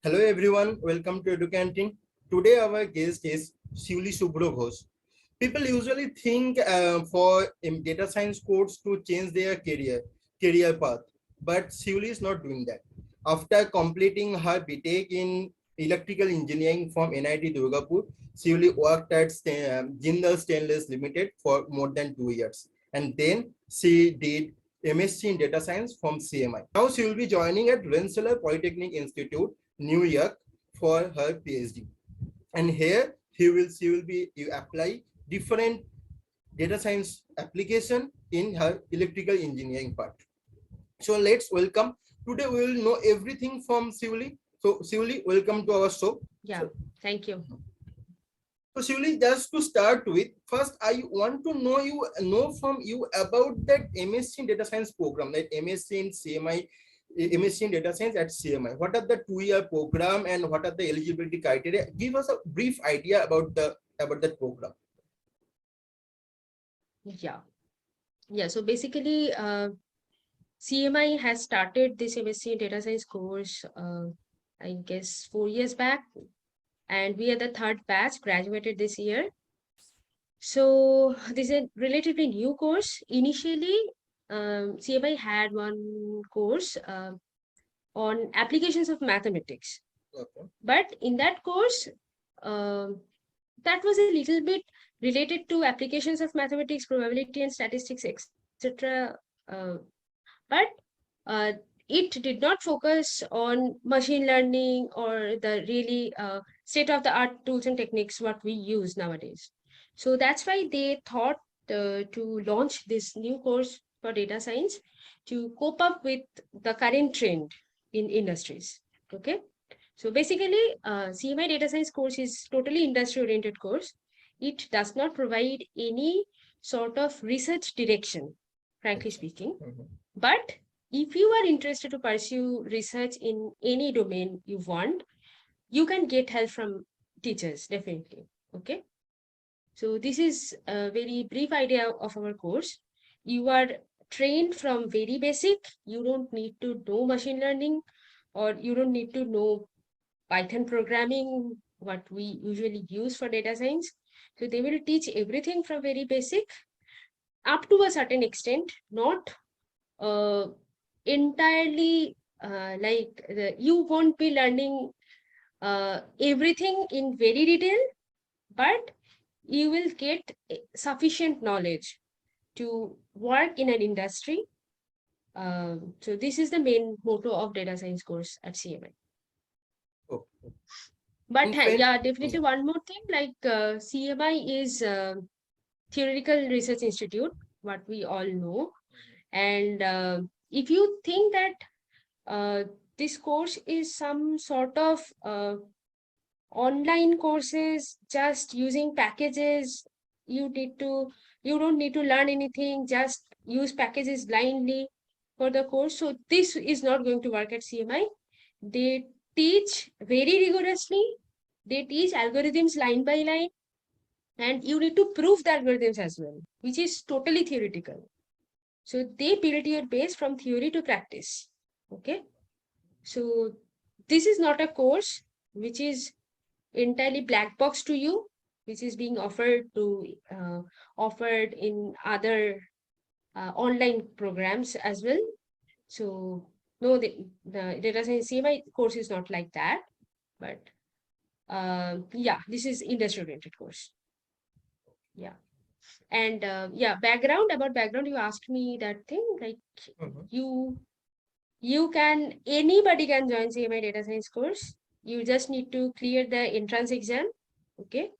Hello everyone, welcome to EduCanteen. Today our guest is Shiuli Subhra Ghosh. People usually think for data science course to change their career path, but Shiuli is not doing that. After completing her B.Tech in electrical engineering from NIT Durgapur, Shiuli worked at Jindal Stainless Limited for more than 2 years, and then she did MSc in data science from CMI. Now she will be joining at Rensselaer Polytechnic Institute, New York for her PhD. And here she will be apply different data science application in her electrical engineering part. So let's welcome. Today we will know everything from Shiuli. So Shiuli, welcome to our show. Yeah, thank you. So Shiuli, just to start with, first I want to know from you about that MSc in data science program, that MSc in CMI, MSc in data science at CMI. What are the 2-year program and what are the eligibility criteria? Give us a brief idea about that program. Yeah. So basically, CMI has started this MSc in data science course, I guess 4 years back, and we are the third batch graduated this year. So this is a relatively new course. Initially, CMI had one course on applications of mathematics. Okay. But in that course, that was a little bit related to applications of mathematics, probability and statistics, etc. But it did not focus on machine learning or the really state-of-the-art tools and techniques what we use nowadays. So that's why they thought to launch this new course for data science to cope up with the current trend in industries. Okay. So basically, CMI data science course is totally industry-oriented course. It does not provide any sort of research direction, frankly speaking. But if you are interested to pursue research in any domain you want, you can get help from teachers, definitely. Okay. So this is a very brief idea of our course. You are trained from very basic. You don't need to know machine learning, or you don't need to know Python programming, what we usually use for data science. So they will teach everything from very basic up to a certain extent, not entirely you won't be learning everything in very detail, but you will get sufficient knowledge to work in an industry. So this is the main motto of data science course at CMI. Okay. But yeah, definitely one more thing, like CMI is Theoretical Research Institute, what we all know. And if you think that this course is some sort of online courses, just using packages, you don't need to learn anything, just use packages blindly for the course. So this is not going to work at CMI. They teach very rigorously. They teach algorithms line by line, and you need to prove the algorithms as well, which is totally theoretical. So they build your base from theory to practice. Okay. So this is not a course which is entirely black box to you, which is being offered in other online programs as well. So no, the data science CMI course is not like that, but yeah, this is industry oriented course. Yeah. And yeah, background, you asked me that thing, like anybody can join CMI data science course. You just need to clear the entrance exam. Okay.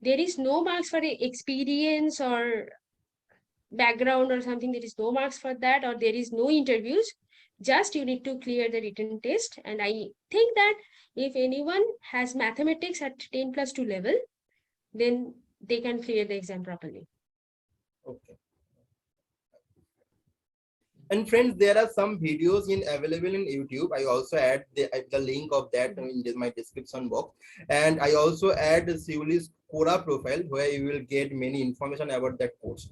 There is no marks for experience or background or something. There is no marks for that, or there is no interviews. Just you need to clear the written test. And I think that if anyone has mathematics at 10+2 level, then they can clear the exam properly. Okay. And friends, there are some videos available in YouTube. I also add the link of that in my description box. And I also add Shiuli's Quora profile, where you will get many information about that course.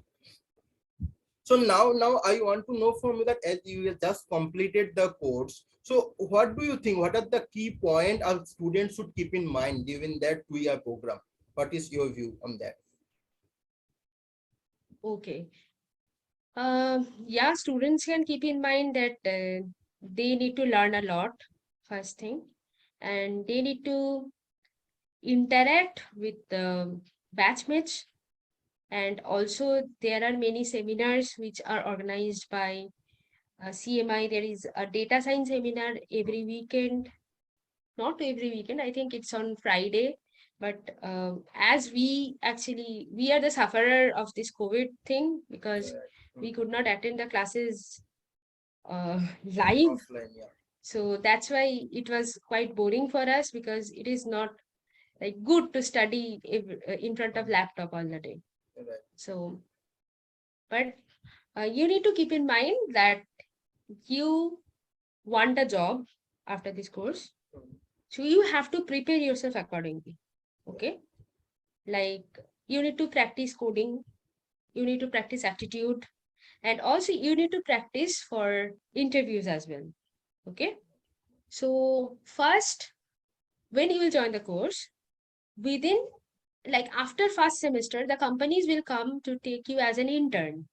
So now I want to know from you that as you have just completed the course, So what do you think? What are the key points our students should keep in mind during that 2-year program? What is your view on that? Okay. Yeah, students can keep in mind that they need to learn a lot, first thing, and they need to interact with the batchmates. And also, there are many seminars which are organized by CMI. There is a data science seminar every weekend, not every weekend, I think it's on Friday. But as we are the sufferer of this COVID thing, because we could not attend the classes live. Offline, yeah. So that's why it was quite boring for us, because it is not like good to study in front of laptop all the day. Right. So, but you need to keep in mind that you want a job after this course. So you have to prepare yourself accordingly. Okay. Like you need to practice coding, you need to practice aptitude, and also you need to practice for interviews as well. Okay. So first, when you will join the course, within like after first semester, the companies will come to take you as an intern.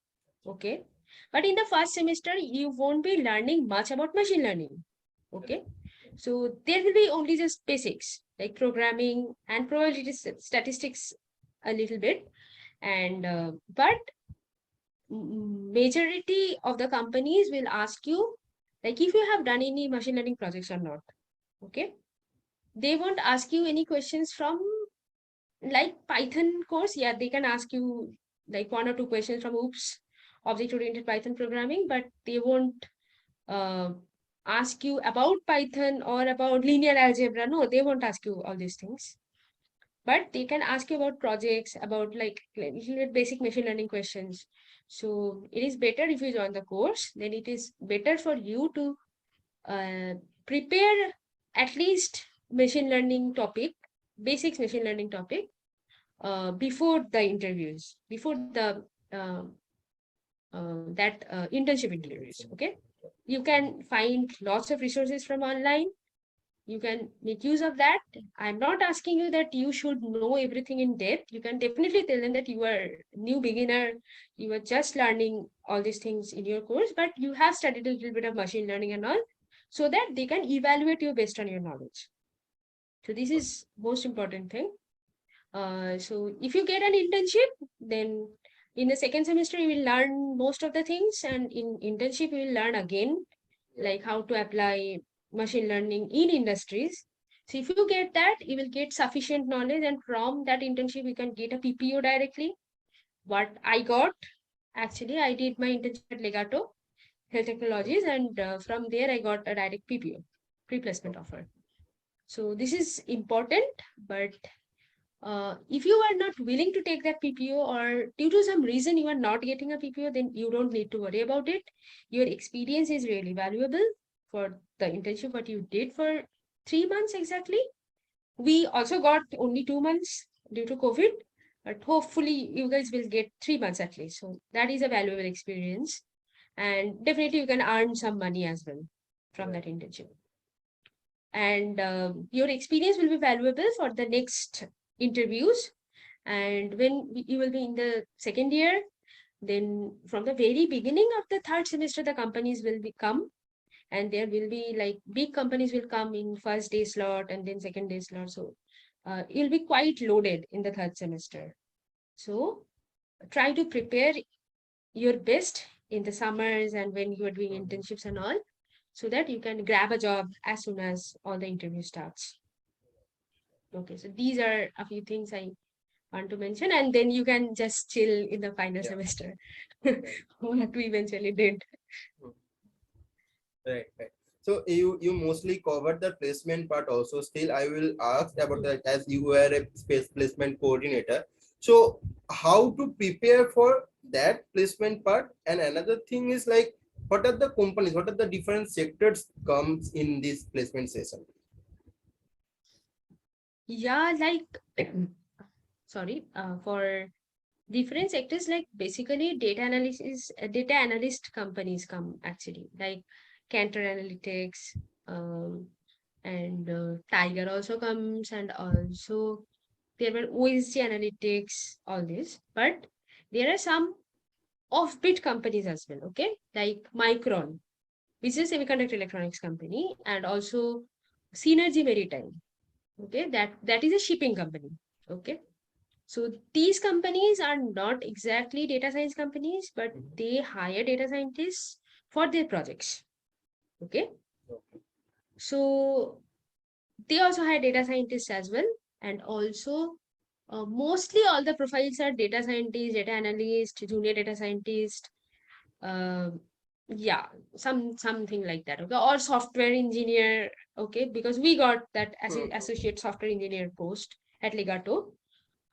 Okay. But in the first semester, you won't be learning much about machine learning. Okay. So there will be only just basics like programming and probability statistics a little bit. And but majority of the companies will ask you like if you have done any machine learning projects or not. Okay. They won't ask you any questions from like Python course. Yeah, they can ask you like one or two questions from OOPS, object oriented Python programming, but they won't uh, ask you about Python or about linear algebra. No, they won't ask you all these things. But they can ask you about projects, about like little bit basic machine learning questions. So it is better if you join the course, then it is better for you to uh, prepare at least machine learning topic, basics machine learning topic, before the interviews, before the that internship interviews. Okay, you can find lots of resources from online. You can make use of that. I'm not asking you that you should know everything in depth. You can definitely tell them that you are new beginner, you are just learning all these things in your course, but you have studied a little bit of machine learning and all, so that they can evaluate you based on your knowledge. So this is most important thing. So if you get an internship, then in the second semester you will learn most of the things, and in internship you will learn again like how to apply machine learning in industries. So if you get that, you will get sufficient knowledge, and from that internship you can get a PPO directly. What I got, actually, I did my internship at Legato Health Technologies, and from there I got a direct PPO, pre-placement offer. So this is important, but if you are not willing to take that PPO, or due to some reason you are not getting a PPO, then you don't need to worry about it. Your experience is really valuable for the internship what you did for 3 months exactly. We also got only 2 months due to COVID, but hopefully you guys will get 3 months at least. So that is a valuable experience, and definitely you can earn some money as well from that internship. And your experience will be valuable for the next interviews. And when you will be in the second year, then from the very beginning of the third semester, the companies will become, and there will be like big companies will come in first day slot and then second day slot. So you'll be quite loaded in the third semester. So try to prepare your best in the summers and when you are doing internships and all, so that you can grab a job as soon as all the interview starts. Okay, so these are a few things I want to mention, and then you can just chill in the final semester. What we eventually did. Right, right. So you mostly covered the placement part also. Still, I will ask about that as you were a space placement coordinator. So how to prepare for that placement part? And another thing is like, what are the companies? What are the different sectors comes in this placement session? Yeah, like sorry, for different sectors, like basically data analysis, data analyst companies come actually, like Cantor Analytics, and Tiger also comes, and also there were OSG Analytics, all this. But there are some offbeat companies as well, okay? Like Micron, which is a semiconductor electronics company, and also Synergy Maritime, okay? That is a shipping company, okay? So these companies are not exactly data science companies, but they hire data scientists for their projects, okay? So they also hire data scientists as well, and also mostly all the profiles are data scientist, data analyst, junior data scientist, uh, yeah, something like that, okay, or software engineer, okay, because we got that as associate software engineer post at Legato.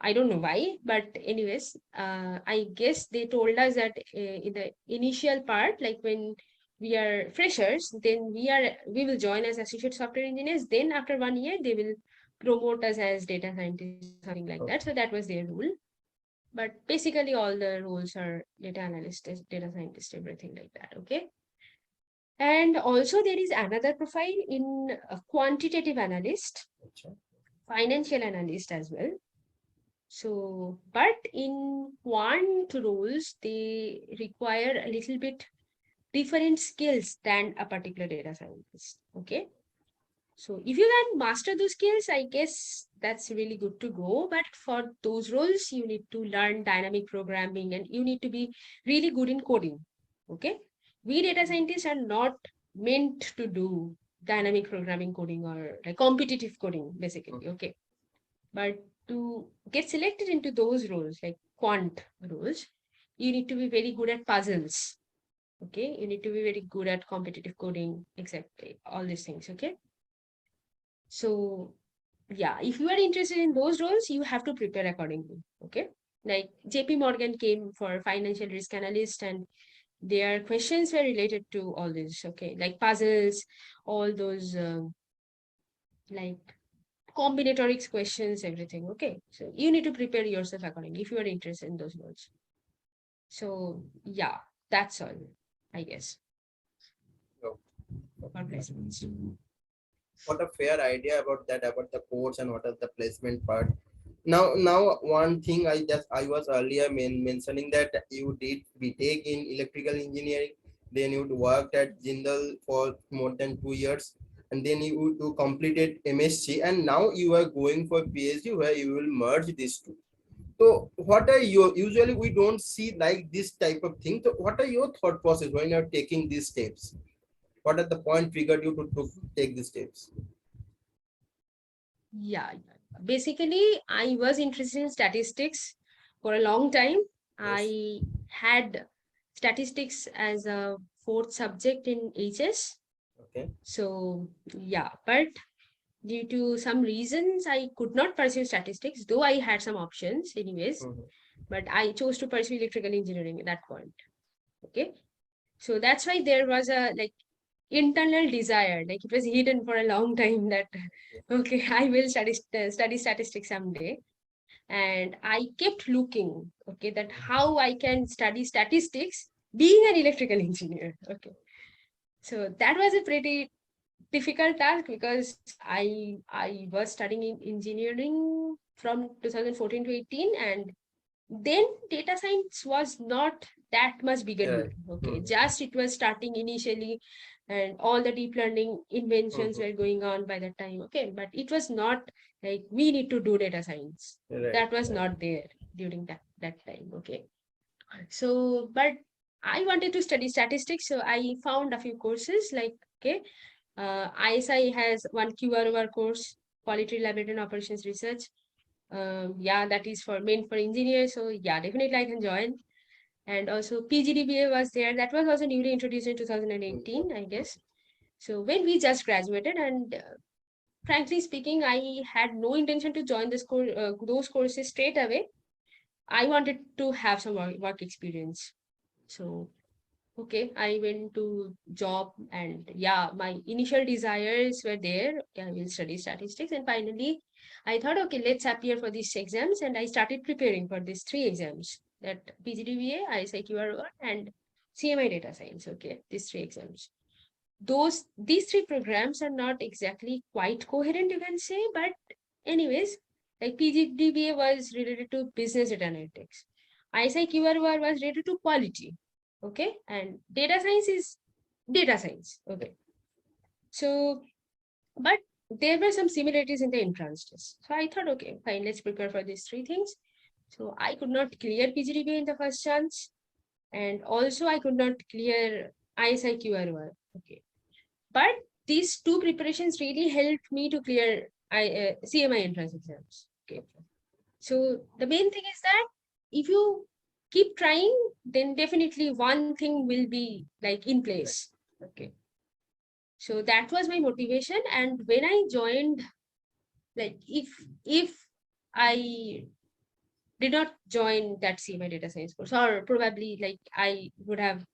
I don't know why, but anyways, I guess they told us that in the initial part, like when we are freshers, then we will join as associate software engineers. Then after 1 year, they will promote us as data scientists or something like that. So that was their rule. But basically, all the roles are data analyst, data scientist, everything like that. Okay. And also, there is another profile in a quantitative analyst, financial analyst as well. So, but in quant roles, they require a little bit different skills than a particular data scientist. Okay. So, if you can master those skills, I guess that's really good to go. But for those roles, you need to learn dynamic programming and you need to be really good in coding. Okay. We data scientists are not meant to do dynamic programming coding or like competitive coding, basically. Okay. But to get selected into those roles, like quant roles, you need to be very good at puzzles. Okay. You need to be very good at competitive coding, exactly. All these things. Okay. So, yeah, if you are interested in those roles, you have to prepare accordingly. Okay. Like JP Morgan came for financial risk analyst, and their questions were related to all this. Okay. Like puzzles, all those like combinatorics questions, everything. Okay. So you need to prepare yourself accordingly if you are interested in those roles. So yeah, that's all, I guess. For placements. What a fair idea about that, about the course and what is the placement part. Now one thing I was earlier mentioning that you did B.Tech in electrical engineering, then you worked at Jindal for more than 2 years, and then you completed MSc, and now you are going for PhD where you will merge these two. So what are your, usually we don't see like this type of thing. So what are your thought process when you're taking these steps? What are the point triggered you to take these steps? Yeah. Basically, I was interested in statistics for a long time. Yes. I had statistics as a fourth subject in HS. Okay. So, yeah, but due to some reasons, I could not pursue statistics, though I had some options, anyways. Mhm. But I chose to pursue electrical engineering at that point. Okay. So that's why there was a like internal desire, like it was hidden for a long time that, okay, I will study statistics someday. And I kept looking, okay, that how I can study statistics being an electrical engineer. Okay. So that was a pretty difficult task because I was studying in engineering from 2014 to 18, and then data science was not that much bigger Yeah. deal. Okay, Mhm. just it was starting initially, and all the deep learning inventions Mhm. were going on by that time. Okay, but it was not like we need to do data science. Right. That was Right. not there during that time. Okay, so but I wanted to study statistics, so I found a few courses like, okay, ISI has one QROR course, Quality Laboratory and Operations Research. Yeah, that is for meant for engineers. So yeah, definitely I can join. And also PGDBA was there. That was also newly introduced in 2018, I guess. So when we just graduated, and frankly speaking, I had no intention to join those courses straight away. I wanted to have some work experience. So okay, I went to job, and yeah, my initial desires were there. Okay, I will study statistics, and finally, I thought, okay, let's appear for these exams, and I started preparing for these three exams: that PGDBA, ISIQR, and CMI Data Science. Okay, these three exams. these three programs are not exactly quite coherent, you can say. But anyways, like PGDBA was related to business data analytics. ISIQR was related to quality. Okay. And data science is data science. Okay. So, but there were some similarities in the entrance test. So I thought, okay, fine, let's prepare for these three things. So I could not clear PGDBA in the first chance. And also I could not clear ISIQR. Okay. But these two preparations really helped me to clear CMI entrance exams. Okay. So the main thing is that if you keep trying, then definitely one thing will be like in place. Okay. So that was my motivation. And when I joined, like if I did not join that CMI data science course, or probably like I would have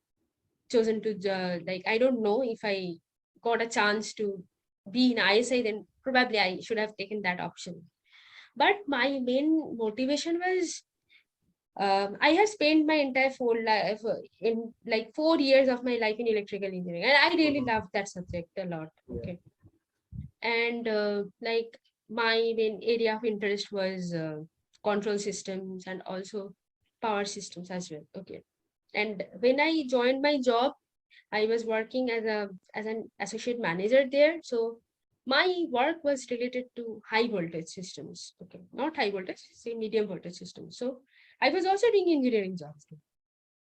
chosen to like I don't know if I got a chance to be in ISI, then probably I should have taken that option. But my main motivation was I have spent my entire full life in like 4 years of my life in electrical engineering, and I really loved that subject a lot. Okay, and like my main area of interest was control systems and also power systems as well. Okay, and when I joined my job, I was working as an associate manager there. So my work was related to high voltage systems. Okay, not high voltage, say medium voltage systems. So I was also doing engineering jobs too.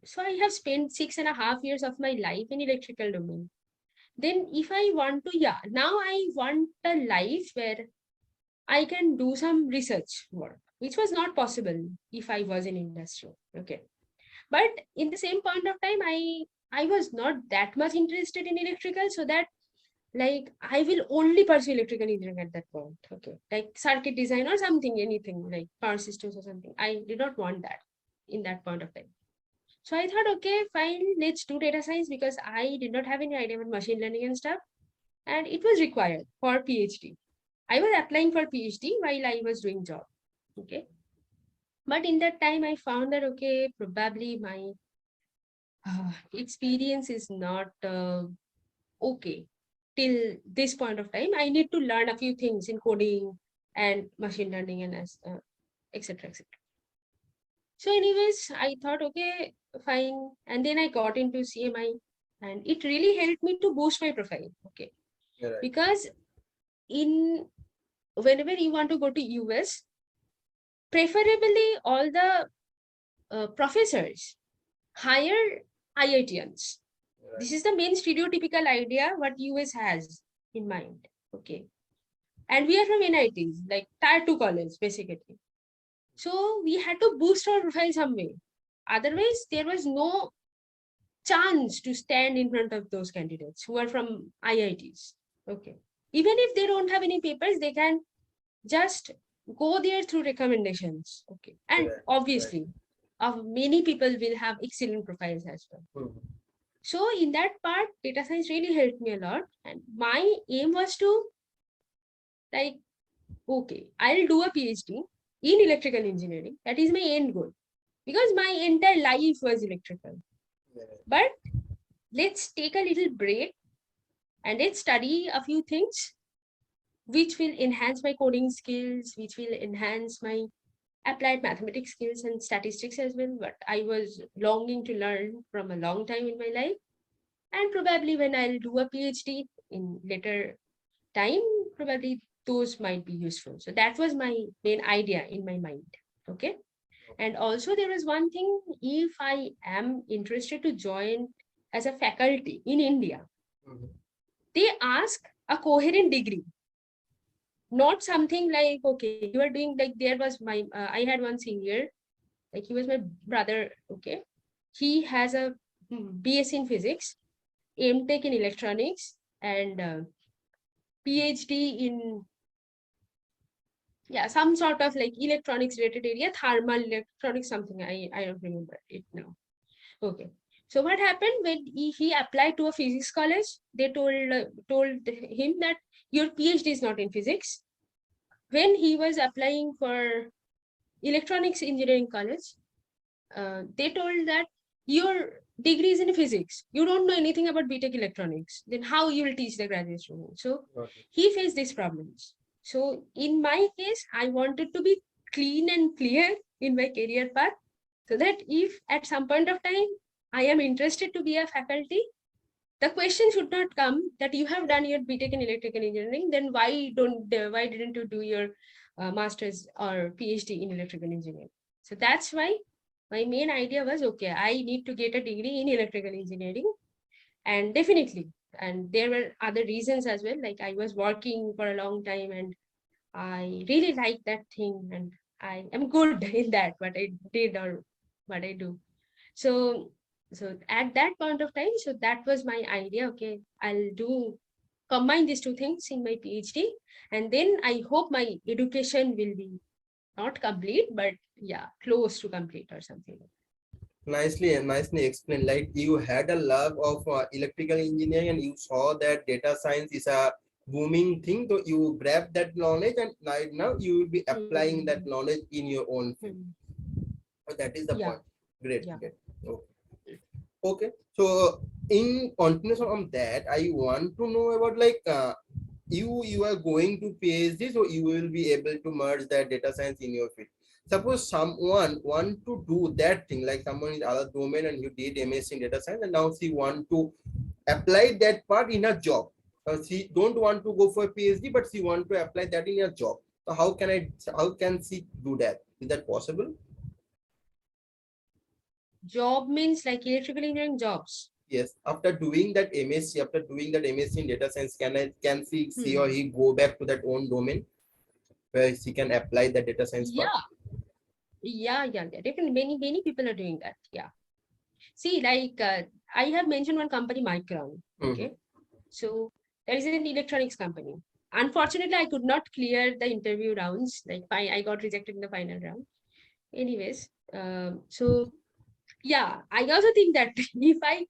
So I have spent 6.5 years of my life in electrical domain. Then if I want to, yeah, now I want a life where I can do some research work, which was not possible if I was in industry. Okay. But in the same point of time, I was not that much interested in electrical, so that like I will only pursue electrical engineering at that point. Okay, like circuit design or something, anything like power systems or something. I did not want that in that point of time. So I thought, okay, fine, let's do data science, because I did not have any idea about machine learning and stuff, and it was required for PhD. I was applying for PhD while I was doing job. Okay, but in that time I found that okay, probably my experience is not okay till this point of time. I need to learn a few things in coding and machine learning and as etc etc. So anyways, I thought okay, fine, and then I got into CMI, and it really helped me to boost my profile. Okay, Right. because in whenever you want to go to US, preferably all the professors hire IITians. Right. This is the main stereotypical idea what US has in mind. Okay. And we are from NITs, like tier 2 college, basically. So we had to boost our profile some way. Otherwise, there was no chance to stand in front of those candidates who are from IITs. Okay. Even if they don't have any papers, they can just go there through recommendations. Okay. And Right. obviously, many people will have excellent profiles as well. Mhm. So in that part, data science really helped me a lot. And my aim was to like, okay, I'll do a PhD in electrical engineering. That is my end goal, because my entire life was electrical. Yeah. But let's take a little break and let's study a few things which will enhance my coding skills, which will enhance my applied mathematics skills and statistics as well. But I was longing to learn from a long time in my life. And probably when I'll do a PhD in later time, probably those might be useful. So that was my main idea in my mind. Okay. And also there was one thing, if I am interested to join as a faculty in India, Mhm. they ask a coherent degree, not something like, okay, you are doing like there was I had one senior, like he was my brother. Okay. He has a BSc in physics, M.Tech in electronics, and PhD in some sort of like electronics related area, thermal electronics, something. I don't remember it now. Okay. So what happened when he applied to a physics college? They told him that your PhD is not in physics. When he was applying for electronics engineering college, they told that your degree is in physics. You don't know anything about B.Tech electronics. Then how you will teach the graduate student? So Okay. he faced these problems. So in my case, I wanted to be clean and clear in my career path, so that if at some point of time I am interested to be a faculty, the question should not come that you have done your B.Tech in electrical engineering, then why didn't you do your master's or PhD in electrical engineering? So that's why my main idea was, okay, I need to get a degree in electrical engineering. And definitely, and there were other reasons as well, like I was working for a long time and I really like that thing, and I am good in that, what I did or what I do. So at that point of time, so that was my idea. Okay, I'll do combine these two things in my PhD, and then I hope my education will be not complete, but yeah, close to complete or something. Nicely explained. Like you had a love of electrical engineering and you saw that data science is a booming thing. So you grabbed that knowledge and right now you will be applying that Hmm. knowledge in your own field. Hmm. So that is the Yeah, point. Great, yeah. great. Okay. Okay. So in continuation of that, I want to know about like you are going to PhD, so you will be able to merge that data science in your field. Suppose someone want to do that thing, like someone in other domain and you did MSc in data science, and now she want to apply that part in a job. She don't want to go for a PhD, but she want to apply that in a job. So how can she do that? Is that possible? Job means like electrical engineering jobs. Yes. After doing that MSc, after doing that MSc in data science, can she or Hmm. he go back to that own domain where she can apply the data science part? Yeah, yeah. Definitely, many people are doing that. Yeah. See, like I have mentioned one company, Micron. Mhm. Okay, so there is an electronics company. Unfortunately, I could not clear the interview rounds. Like I got rejected in the final round. Anyways, so yeah, I also think that if I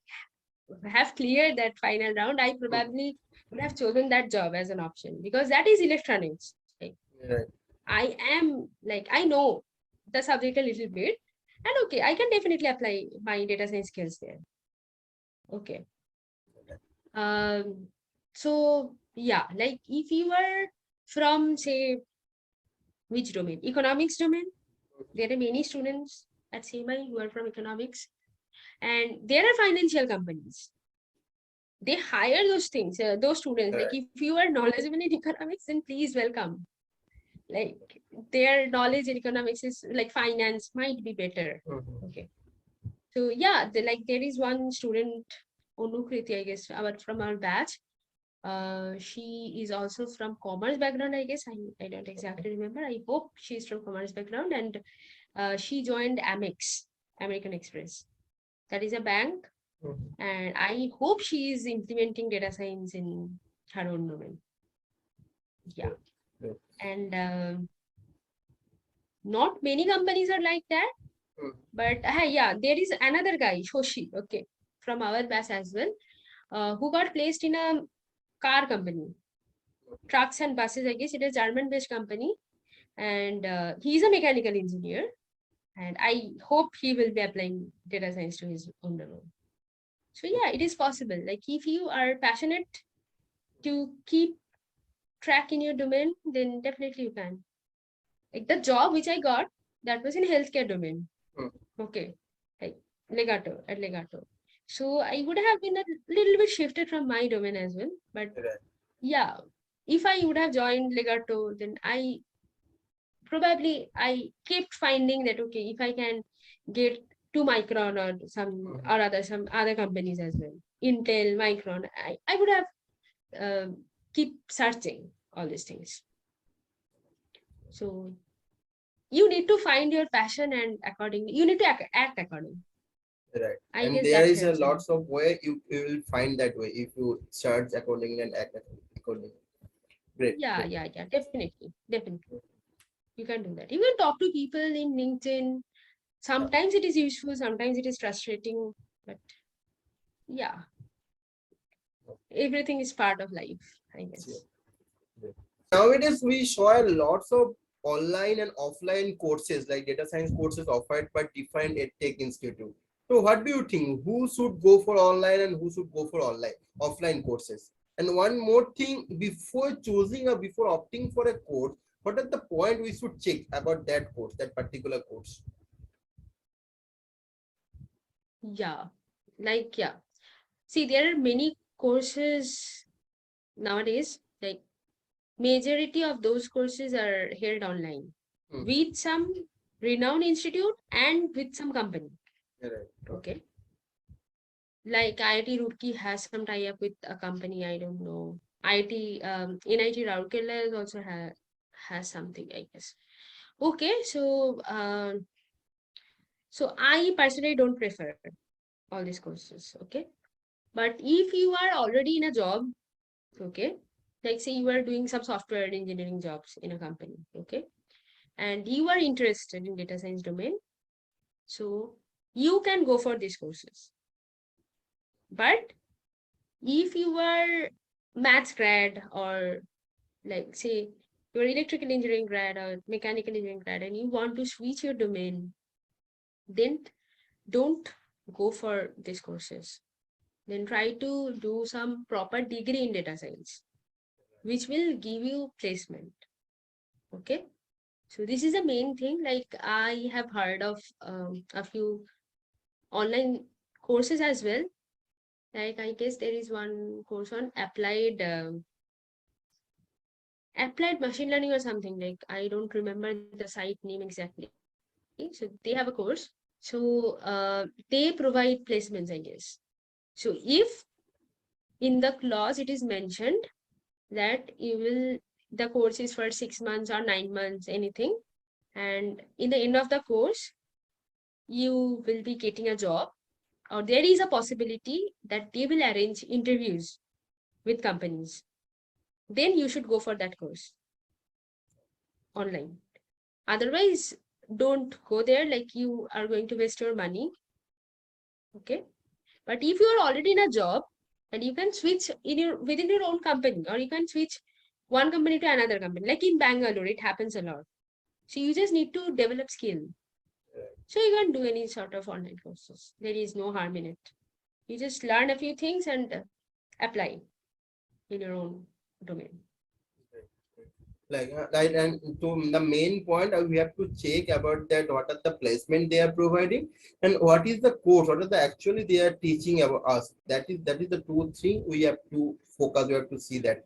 have cleared that final round, I Mhm. probably would have chosen that job as an option, because that is electronics. Like, Right. I know the subject a little bit, and okay, I can definitely apply my data science skills there. Okay. Um, so yeah, like if you are from say which domain, economics domain, there are many students at CMI who are from economics, and there are financial companies. They hire those things, those students. Like Right. if you are knowledgeable in economics, then please welcome. Like their knowledge in economics is like finance might be better. Mhm. Okay. So yeah, like there is one student, Onukriti, I guess, from our batch. She is also from commerce background, I guess. I don't exactly remember. I hope she's from commerce background, and she joined Amex, American Express. That is a bank, Mhm. and I hope she is implementing data science in her own domain. Yeah, Good. Good. and not many companies are like that. Mhm. But yeah, there is another guy, Shoshi, okay, from our batch as well, who got placed in a car company, trucks and buses. I guess it is German-based company, and he's a mechanical engineer. And I hope he will be applying data science to his own domain. So yeah, it is possible. Like if you are passionate to keep track in your domain, then definitely you can. Like the job which I got, that was in healthcare domain. Mhm. Okay, like Legato. So I would have been a little bit shifted from my domain as well. But Right. yeah, if I would have joined Legato, then I kept finding that okay, if I can get to Micron or Mhm. some other companies as well, Intel, Micron, I would have keep searching all these things. So you need to find your passion, and accordingly you need to act accordingly. Right. I And guess there that is a helps a lot. lots of way you will find that way if you search accordingly and act accordingly. Great. Great. Yeah, definitely you can do that. You can talk to people in LinkedIn. Sometimes it is useful, sometimes it is frustrating, but yeah, everything is part of life, I Sure. guess. Great. Nowadays, we saw lots of online and offline courses like data science courses offered by different EdTech institute. So what do you think? Who should go for online and who should go for offline courses? And one more thing, before choosing or before opting for a course, what are the point we should check about that course, that particular course? Yeah, like, yeah. See, there are many courses nowadays, like majority of those courses are held online with some renowned institute and with some company. Right. Okay. Like IIT Roorkee has some tie-up with a company, I don't know. NIT Rourkela also has something, I guess. Okay, so I personally don't prefer all these courses. Okay. But if you are already in a job, okay, like say you are doing some software engineering jobs in a company, okay, and you are interested in data science domain, so you can go for these courses. But if you are maths grad, or like say you're electrical engineering grad or mechanical engineering grad, and you want to switch your domain, then don't go for these courses. Then try to do some proper degree in data science, which will give you placement. Okay. So this is the main thing. Like I have heard of a few online courses as well. Like I guess there is one course on applied machine learning or something. Like I don't remember the site name exactly. So they have a course. So they provide placements, I guess. So if in the clause it is mentioned that you will, the course is for 6 months or 9 months, anything, and in the end of the course you will be getting a job, or there is a possibility that they will arrange interviews with companies, then you should go for that course online. Otherwise, don't go there, like you are going to waste your money. Okay. But if you are already in a job and you can switch in your within your own company, or you can switch one company to another company, like in Bangalore, it happens a lot. So you just need to develop skill. So you can't do any sort of online courses. There is no harm in it. You just learn a few things and apply in your own domain. Right, and to the main point, we have to check about that what are the placement they are providing and what is the course, what are the actually they are teaching about us. That is the two thing we have to focus, we have to see that.